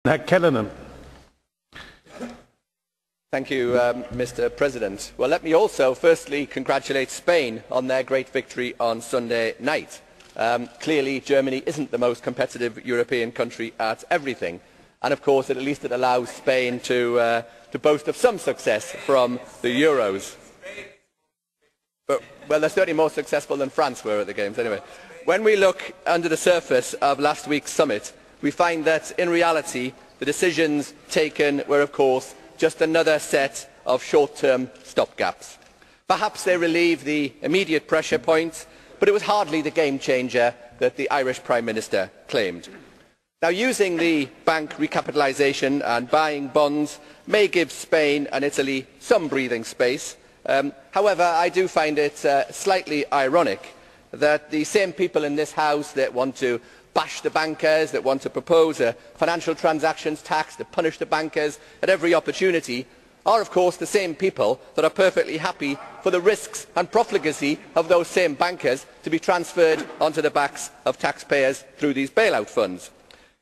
Callanan. Thank you, Mr. President. Well, let me also firstly congratulate Spain on their great victory on Sunday night. Clearly, Germany isn't the most competitive European country at everything, and of course, at least it allows Spain to boast of some success from the Euros. But, well, they're certainly more successful than France were at the Games anyway. When we look under the surface of last week's summit, we find that, in reality, the decisions taken were, of course, just another set of short-term stopgaps. Perhaps they relieve the immediate pressure points, but it was hardly the game-changer that the Irish Prime Minister claimed. Now, using the bank recapitalisation and buying bonds may give Spain and Italy some breathing space. However, I do find it slightly ironic that the same people in this House that want to bash the bankers, that want to propose a financial transactions tax to punish the bankers at every opportunity, are of course the same people that are perfectly happy for the risks and profligacy of those same bankers to be transferred onto the backs of taxpayers through these bailout funds.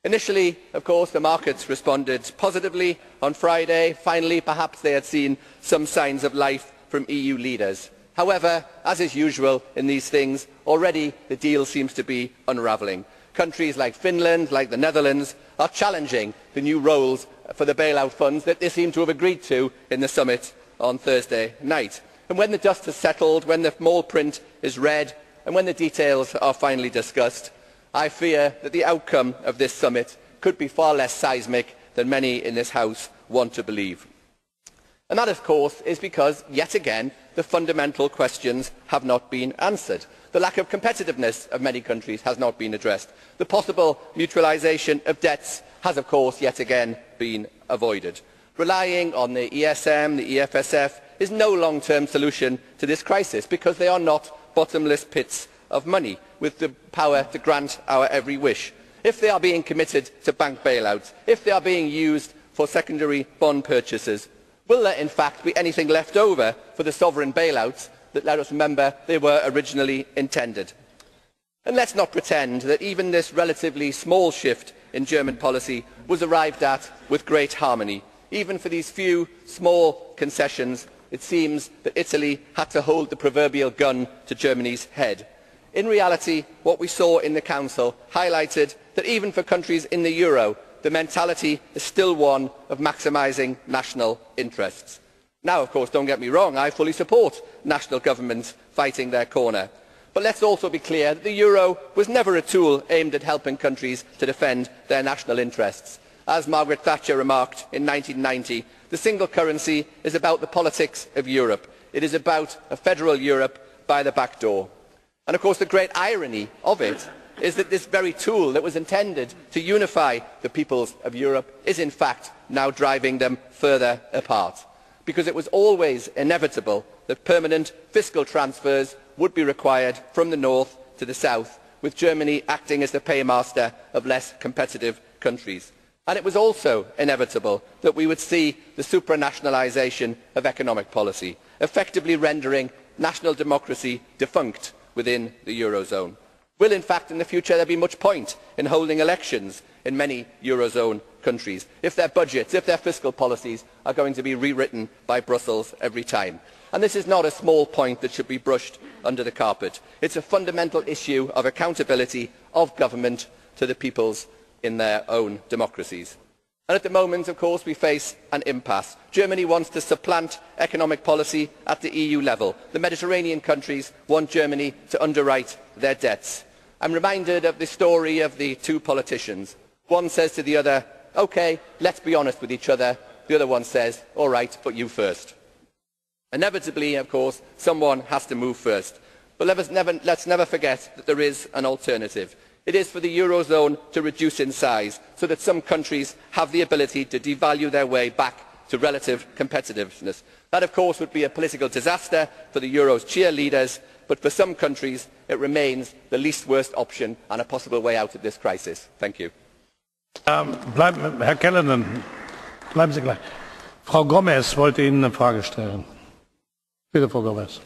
Initially, of course, the markets responded positively on Friday. Finally, perhaps they had seen some signs of life from EU leaders. However, as is usual in these things, already the deal seems to be unravelling. Countries like Finland, like the Netherlands, are challenging the new roles for the bailout funds that they seem to have agreed to in the summit on Thursday night. And when the dust has settled, when the small print is read, and when the details are finally discussed, I fear that the outcome of this summit could be far less seismic than many in this House want to believe. And that, of course, is because, yet again, the fundamental questions have not been answered. The lack of competitiveness of many countries has not been addressed. The possible mutualisation of debts has, of course, yet again been avoided. Relying on the ESM, the EFSF, is no long-term solution to this crisis because they are not bottomless pits of money with the power to grant our every wish. If they are being committed to bank bailouts, if they are being used for secondary bond purchases, will there in fact be anything left over for the sovereign bailouts that, let us remember, they were originally intended? And let's not pretend that even this relatively small shift in German policy was arrived at with great harmony. Even for these few small concessions, it seems that Italy had to hold the proverbial gun to Germany's head. In reality, what we saw in the Council highlighted that even for countries in the euro, the mentality is still one of maximising national interests. Now, of course, don't get me wrong, I fully support national governments fighting their corner. But let's also be clear that the euro was never a tool aimed at helping countries to defend their national interests. As Margaret Thatcher remarked in 1990, the single currency is about the politics of Europe. It is about a federal Europe by the back door. And of course, the great irony of it is that this very tool that was intended to unify the peoples of Europe is in fact now driving them further apart. Because it was always inevitable that permanent fiscal transfers would be required from the north to the south, with Germany acting as the paymaster of less competitive countries. And it was also inevitable that we would see the supranationalisation of economic policy, effectively rendering national democracy defunct within the eurozone. Will in fact in the future there be much point in holding elections in many eurozone countries if their budgets, if their fiscal policies are going to be rewritten by Brussels every time? And this is not a small point that should be brushed under the carpet. It is a fundamental issue of accountability of government to the peoples in their own democracies. And at the moment, of course, we face an impasse. Germany wants to supplant economic policy at the EU level. The Mediterranean countries want Germany to underwrite their debts. I'm reminded of the story of the two politicians. One says to the other, "OK, let's be honest with each other." The other one says, "All right, but you first." Inevitably, of course, someone has to move first. But let's never forget that there is an alternative. It is for the eurozone to reduce in size so that some countries have the ability to devalue their way back to relative competitiveness. That, of course, would be a political disaster for the euro's cheerleaders, but for some countries it remains the least worst option and a possible way out of this crisis. Thank you. Herr Callanan, bleiben Sie gleich. Frau Gomez wollte Ihnen eine Frage stellen. Bitte, Frau Gomez.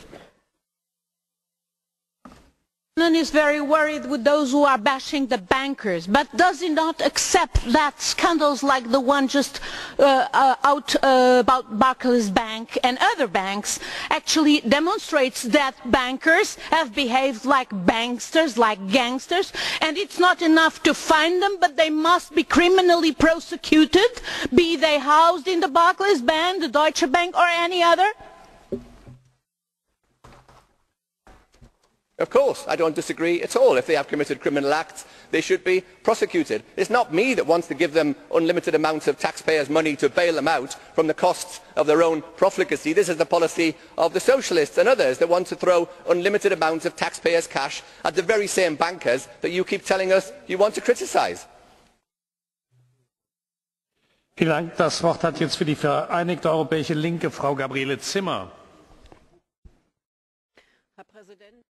Is very worried with those who are bashing the bankers, but does he not accept that scandals like the one just about Barclays Bank and other banks actually demonstrates that bankers have behaved like banksters, like gangsters, and it's not enough to fine them, but they must be criminally prosecuted, be they housed in the Barclays Bank, the Deutsche Bank or any other? Of course, I don't disagree at all. If they have committed criminal acts, they should be prosecuted. It's not me that wants to give them unlimited amounts of taxpayers' money to bail them out from the costs of their own profligacy. This is the policy of the socialists and others that want to throw unlimited amounts of taxpayers' cash at the very same bankers that you keep telling us you want to criticise. Vielen Dank. Das Wort hat jetzt für die Vereinigte Europäische Linke Frau Gabriele Zimmer. Herr Präsident!